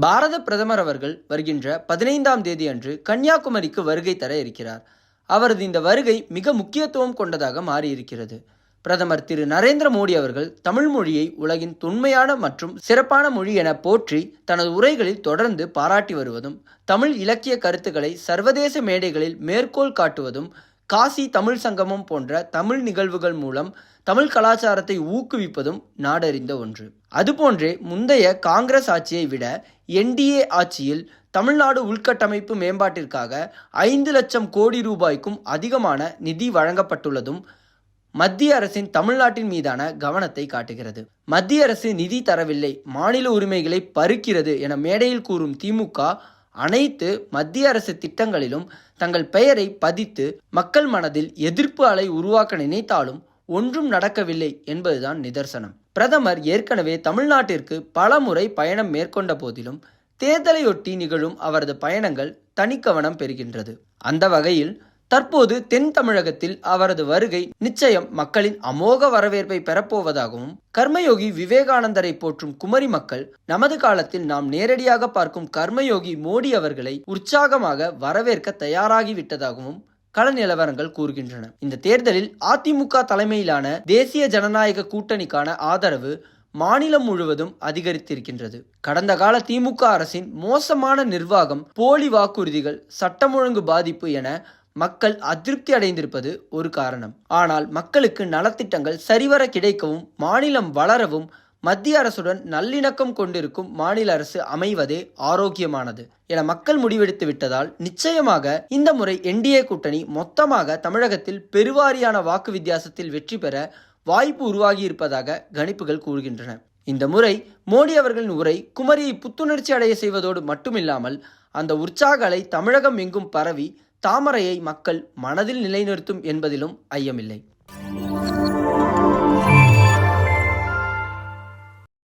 பாரத பிரதமர் அவர்கள் வருகின்ற 15ஆம் தேதி அன்று கன்னியாகுமரிக்கு வருகை தர இருக்கிறார். அவரது இந்த வருகை மிக முக்கியத்துவம் கொண்டதாக மாறியிருக்கிறது. பிரதமர் திரு நரேந்திர மோடி அவர்கள் தமிழ் மொழியை உலகின் தொன்மையான மற்றும் சிறப்பான மொழி என போற்றி தனது உரைகளில் தொடர்ந்து பாராட்டி வருவதும், தமிழ் இலக்கிய கருத்துக்களை சர்வதேச மேடைகளில் மேற்கோள் காட்டுவதும், காசி தமிழ் சங்கமம் போன்ற தமிழ் நிகழ்வுகள் மூலம் தமிழ் கலாச்சாரத்தை ஊக்குவிப்பதும் நாடறிந்த ஒன்று. அதுபோன்றே முந்தைய காங்கிரஸ் ஆட்சியை விட என்டிஏ ஆட்சியில் தமிழ்நாடு உள்கட்டமைப்பு மேம்பாட்டிற்காக 5 லட்சம் கோடி ரூபாய்க்கும் அதிகமான நிதி வழங்கப்பட்டுள்ளதும் மத்திய அரசின் தமிழ்நாட்டின் மீதான கவனத்தை காட்டுகிறது. மத்திய அரசு நிதி தரவில்லை, மாநில உரிமைகளை பறிக்கிறது என மேடையில் கூறும் திமுக அனைத்து மத்திய அரசு திட்டங்களிலும் தங்கள் பெயரை பதித்து மக்கள் மனதில் எதிர்ப்பு அலை உருவாக்க நினைத்தாலும் ஒன்றும் நடக்கவில்லை என்பதுதான் நிதர்சனம். பிரதமர் ஏற்கனவே தமிழ்நாட்டிற்கு பல முறை பயணம் மேற்கொண்ட போதிலும் தேர்தலையொட்டி நிகழும் அவரது பயணங்கள் தனிக்கவனம் பெறுகின்றது. அந்த வகையில் தற்போது தென் தமிழகத்தில் அவரது வருகை நிச்சயம் மக்களின் அமோக வரவேற்பை பெறப்போவதாகவும், கர்மயோகி விவேகானந்தரை போற்றும் குமரி மக்கள் நமது காலத்தில் நாம் நேரடியாக பார்க்கும் கர்மயோகி மோடி அவர்களை உற்சாகமாக வரவேற்க தயாராகிவிட்டதாகவும் கள நிலவரங்கள் கூறுகின்றன. இந்த தேர்தலில் அதிமுக தலைமையிலான தேசிய ஜனநாயக கூட்டணிக்கான ஆதரவு மாநிலம் முழுவதும் அதிகரித்திருக்கின்றது. கடந்த கால திமுக அரசின் மோசமான நிர்வாகம், போலி வாக்குறுதிகள், சட்டம் ஒழுங்கு பாதிப்பு என மக்கள் அதிருப்தி அடைந்திருப்பது ஒரு காரணம். ஆனால் மக்களுக்கு நலத்திட்டங்கள் சரிவர கிடைக்கவும், மாநிலம் வளரவும் மத்திய அரசுடன் நல்லிணக்கம் கொண்டிருக்கும் மாநில அரசு அமைவதே ஆரோக்கியமானது என மக்கள் முடிவெடுத்து விட்டதால் நிச்சயமாக இந்த முறை என்டிஏ கூட்டணி மொத்தமாக தமிழகத்தில் பெருவாரியான வாக்கு வித்தியாசத்தில் வெற்றி பெற வாய்ப்பு உருவாகி இருப்பதாக கணிப்புகள் கூறுகின்றன. இந்த முறை மோடி அவர்களின் உரை குமரியை புத்துணர்ச்சி அடைய செய்வதோடு மட்டுமில்லாமல் அந்த உற்சாக அலை தமிழகம் எங்கும் பரவி தாமரையை மக்கள் மனதில் நிலைநிறுத்தும் என்பதிலும் ஐயமில்லை.